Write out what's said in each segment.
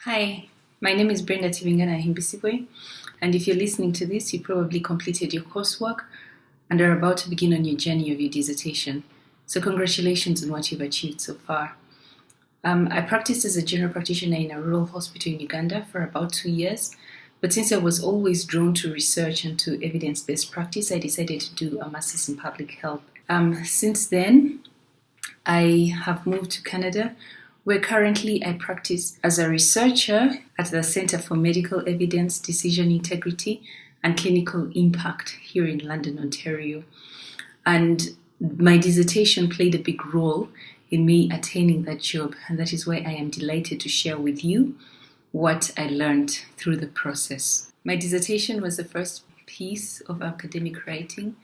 Hi, my name is Brenda Tibingana Himbisibwe, and if you're listening to this, you probably completed your coursework and are about to begin on your journey of your dissertation. So congratulations on what you've achieved so far. I practiced as a general practitioner in a rural hospital in Uganda for about 2 years, but since I was always drawn to research and to evidence-based practice, I decided to do a master's in public health. Since then, I have moved to Canada, where currently I practice as a researcher at the Center for Medical Evidence, Decision Integrity, and Clinical Impact here in London, Ontario. And my dissertation played a big role in me attaining that job, and that is why I am delighted to share with you what I learned through the process. My dissertation was the first piece of academic writing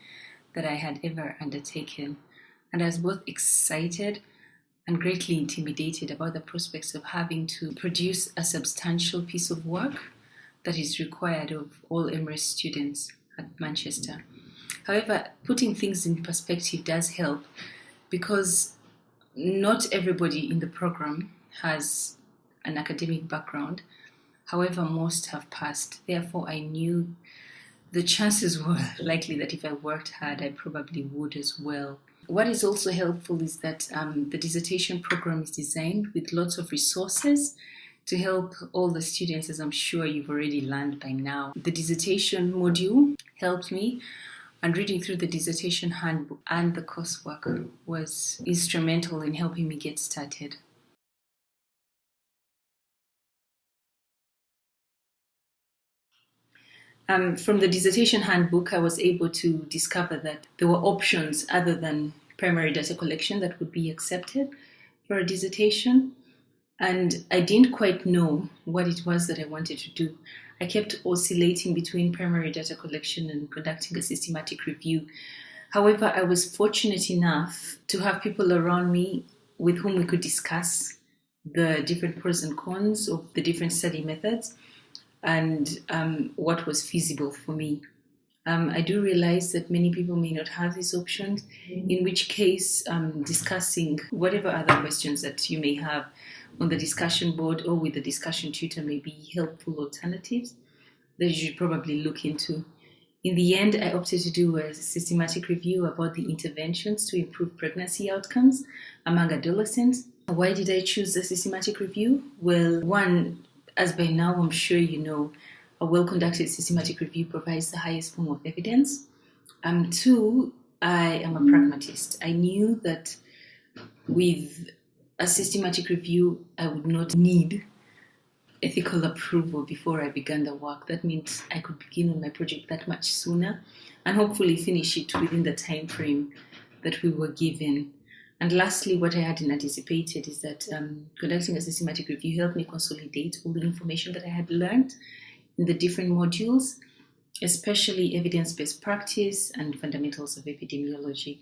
that I had ever undertaken, and I was both excited and greatly intimidated about the prospects of having to produce a substantial piece of work that is required of all Emirates students at Manchester. However, putting things in perspective does help because not everybody in the program has an academic background. However, most have passed. Therefore, I knew the chances were likely that if I worked hard, I probably would as well. What is also helpful is that the dissertation program is designed with lots of resources to help all the students, as I'm sure you've already learned by now. The dissertation module helped me, and reading through the dissertation handbook and the coursework was instrumental in helping me get started. From the dissertation handbook, I was able to discover that there were options other than primary data collection that would be accepted for a dissertation. And I didn't quite know what it was that I wanted to do. I kept oscillating between primary data collection and conducting a systematic review. However, I was fortunate enough to have people around me with whom we could discuss the different pros and cons of the different study methods and what was feasible for me. I do realize that many people may not have these options, in which case discussing whatever other questions that you may have on the discussion board or with the discussion tutor may be helpful alternatives that you should probably look into. In the end, I opted to do a systematic review about the interventions to improve pregnancy outcomes among adolescents. Why did I choose the systematic review? Well, one, as by now I'm sure you know, a well-conducted systematic review provides the highest form of evidence. Two, I am a pragmatist. I knew that with a systematic review, I would not need ethical approval before I began the work. That means I could begin on my project that much sooner and hopefully finish it within the time frame that we were given. And lastly, what I had anticipated is that conducting a systematic review helped me consolidate all the information that I had learned in the different modules, especially evidence-based practice and fundamentals of epidemiology,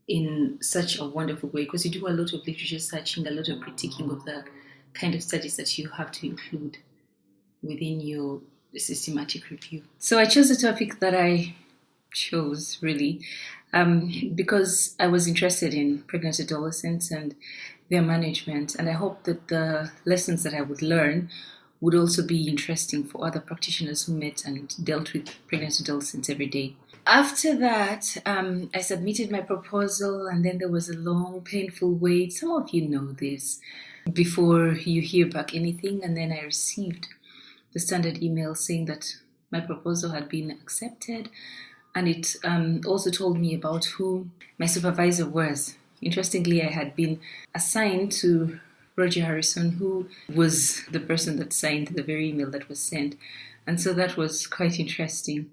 in such a wonderful way, because you do a lot of literature searching, a lot of critiquing of the kind of studies that you have to include within your systematic review. So I chose the topic that I chose, really, because I was interested in pregnant adolescents and their management, and I hoped that the lessons that I would learn would also be interesting for other practitioners who met and dealt with pregnant adolescents every day. After that, I submitted my proposal, and then there was a long, painful wait. Some of you know this, before you hear back anything, and then I received the standard email saying that my proposal had been accepted, and it also told me about who my supervisor was. Interestingly, I had been assigned to Roger Harrison, who was the person that signed the very email that was sent. And so that was quite interesting.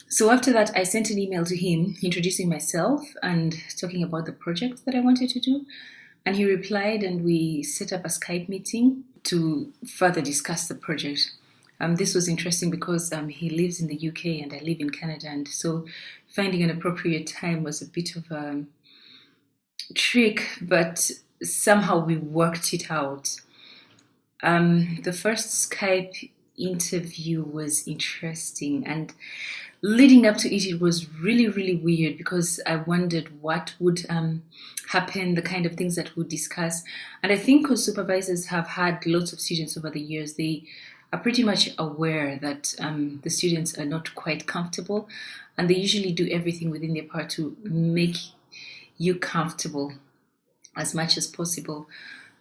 So after that, I sent an email to him introducing myself and talking about the project that I wanted to do. And he replied, and we set up a Skype meeting to further discuss the project. This was interesting because he lives in the UK and I live in Canada. And so finding an appropriate time was a bit of a trick, but somehow we worked it out. The first Skype interview was interesting, and leading up to it, it was really, really weird because I wondered what would happen, the kind of things that we'd discuss. And I think because supervisors have had lots of students over the years, they are pretty much aware that the students are not quite comfortable, and they usually do everything within their power to make you comfortable as much as possible.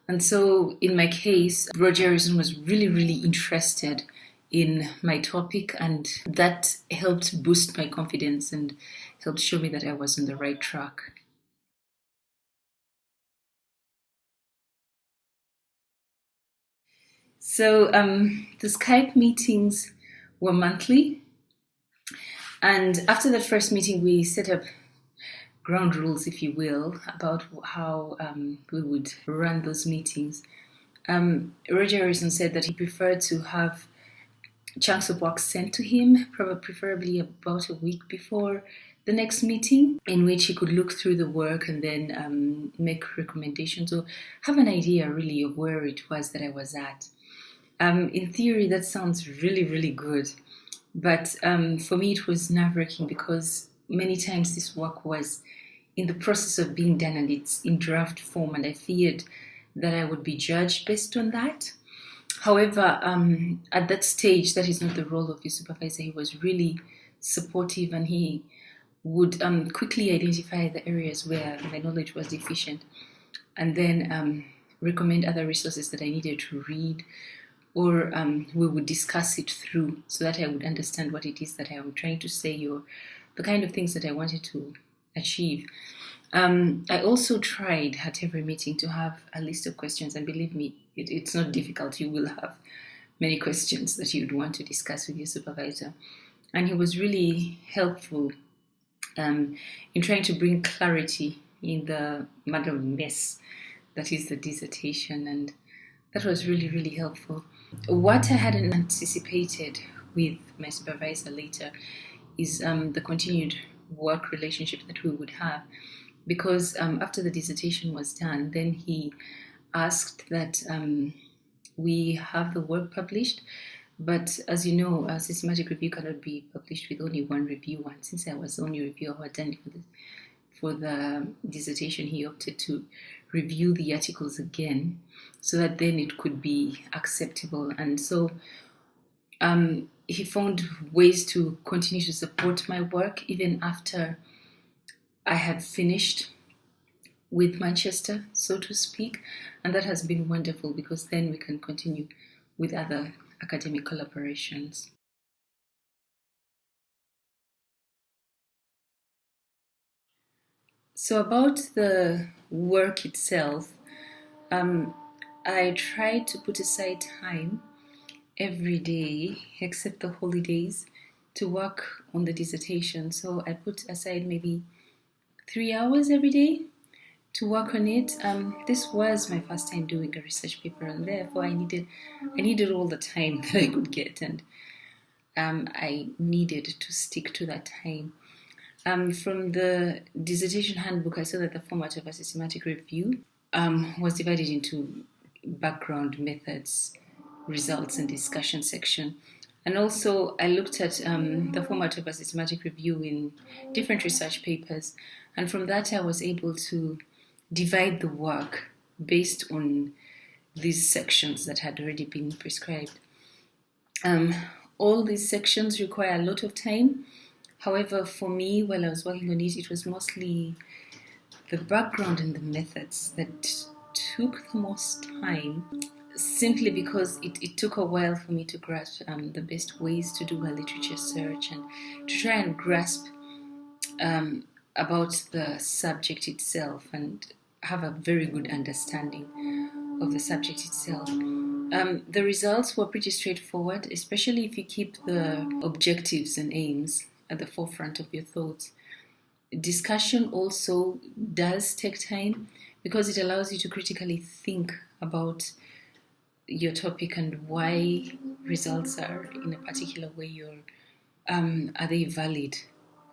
And so in my case, Roger Harrison was really, really interested in my topic, and that helped boost my confidence and helped show me that I was on the right track. So the Skype meetings were monthly, and after that first meeting, we set up ground rules, if you will, about how we would run those meetings. Roger Harrison said that he preferred to have chunks of work sent to him, preferably about a week before the next meeting, in which he could look through the work and then make recommendations or have an idea really of where it was that I was at. In theory, that sounds really, really good. But for me, it was nerve-wracking because many times this work was in the process of being done and it's in draft form, and I feared that I would be judged based on that. However, at that stage, that is not the role of your supervisor. He was really supportive, and he would quickly identify the areas where my knowledge was deficient, and then recommend other resources that I needed to read, or we would discuss it through so that I would understand what it is that I am trying to say or the kind of things that I wanted to achieve. I also tried at every meeting to have a list of questions, and believe me, it's not difficult. You will have many questions that you'd want to discuss with your supervisor. And he was really helpful in trying to bring clarity in the matter of mess that is the dissertation, and that was really, really helpful. What I hadn't anticipated with my supervisor later is the continued work relationship that we would have, because after the dissertation was done, then he asked that we have the work published. But as you know, a systematic review cannot be published with only one review. And since I was the only reviewer who had done it for the dissertation, he opted to review the articles again so that then it could be acceptable. And so he found ways to continue to support my work even after I had finished with Manchester, so to speak. And that has been wonderful because then we can continue with other academic collaborations. So about the work itself, I tried to put aside time every day, except the holidays, to work on the dissertation. So I put aside maybe 3 hours every day to work on it. This was my first time doing a research paper, and therefore I needed all the time that I could get, and I needed to stick to that time. From the dissertation handbook, I saw that the format of a systematic review was divided into background, methods, results, and discussion section. And also I looked at the format of a systematic review in different research papers. And from that, I was able to divide the work based on these sections that had already been prescribed. All these sections require a lot of time. However, for me, while I was working on it, it was mostly the background and the methods that took the most time, simply because it took a while for me to grasp the best ways to do a literature search and to try and grasp about the subject itself and have a very good understanding of the subject itself. The results were pretty straightforward, especially if you keep the objectives and aims at the forefront of your thoughts. Discussion also does take time because it allows you to critically think about your topic and why results are in a particular way, or are they valid?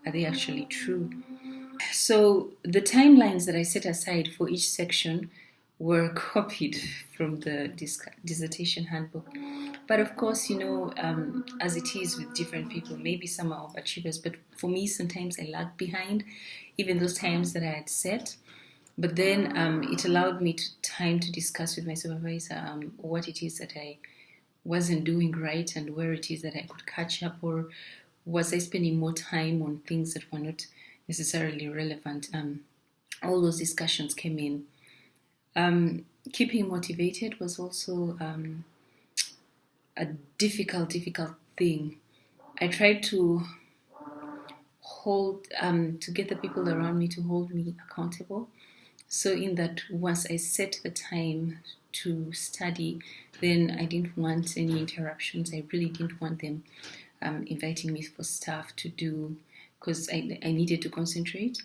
Are they actually true? So the timelines that I set aside for each section were copied from the dissertation handbook. But of course, as it is with different people, maybe some are overachievers, but for me, sometimes I lag behind, even those times that I had set. But then it allowed me time to discuss with my supervisor what it is that I wasn't doing right and where it is that I could catch up, or was I spending more time on things that were not necessarily relevant. All those discussions came in. Keeping motivated was also a difficult thing. I tried to get the people around me to hold me accountable. So in that, once I set the time to study, then I didn't want any interruptions. I really didn't want them inviting me for stuff to do, because I needed to concentrate.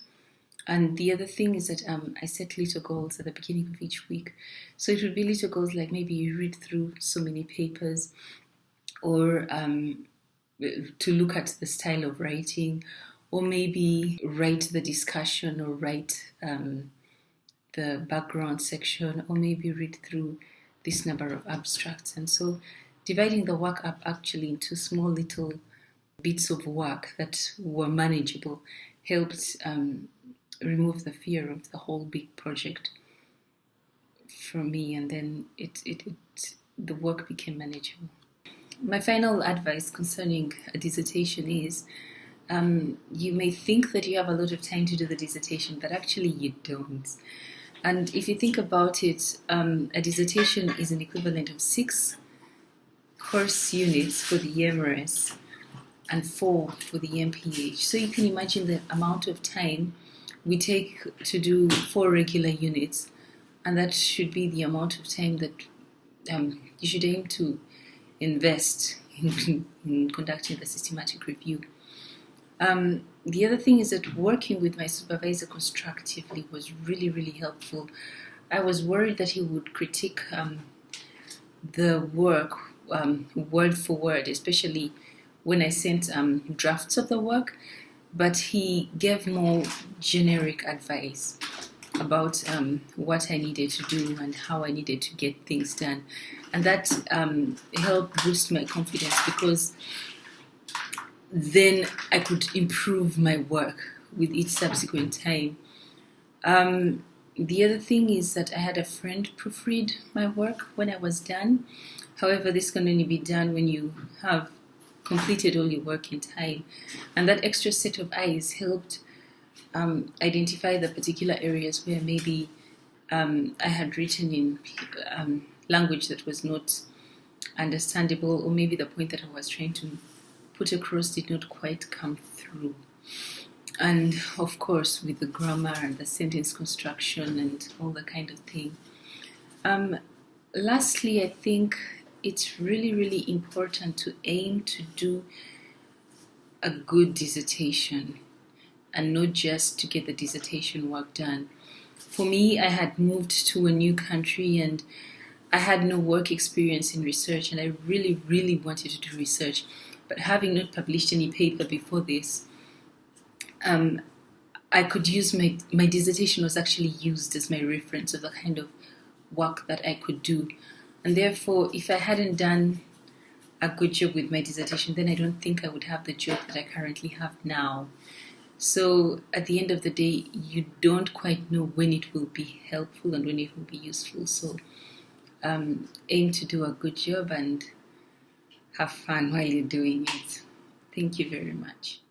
And the other thing is that I set little goals at the beginning of each week. So it would be little goals like maybe you read through so many papers, or to look at the style of writing, or maybe write the discussion, or write the background section, or maybe read through this number of abstracts. And so dividing the work up actually into small little bits of work that were manageable helped remove the fear of the whole big project from me, and then the work became manageable. My final advice concerning a dissertation is you may think that you have a lot of time to do the dissertation, but actually you don't. And if you think about it, a dissertation is an equivalent of 6 course units for the MRS and 4 for the MPH. So you can imagine the amount of time we take to do 4 regular units, and that should be the amount of time that you should aim to invest in conducting the systematic review. The other thing is that working with my supervisor constructively was really, really helpful. I was worried that he would critique the work word for word, especially when I sent drafts of the work, but he gave more generic advice about what I needed to do and how I needed to get things done. And that helped boost my confidence, because then I could improve my work with each subsequent time. The other thing is that I had a friend proofread my work when I was done. However, this can only be done when you have completed all your work in time. And that extra set of eyes helped identify the particular areas where maybe I had written in language that was not understandable, or maybe the point that I was trying to put across did not quite come through. And of course, with the grammar and the sentence construction and all that kind of thing. Lastly, I think it's really, really important to aim to do a good dissertation, and not just to get the dissertation work done. For me, I had moved to a new country and I had no work experience in research, and I really, really wanted to do research. But having not published any paper before this, I could use my dissertation was actually used as my reference of the kind of work that I could do. And therefore, if I hadn't done a good job with my dissertation, then I don't think I would have the job that I currently have now. So at the end of the day, you don't quite know when it will be helpful and when it will be useful. So aim to do a good job and have fun while you're doing it. Thank you very much.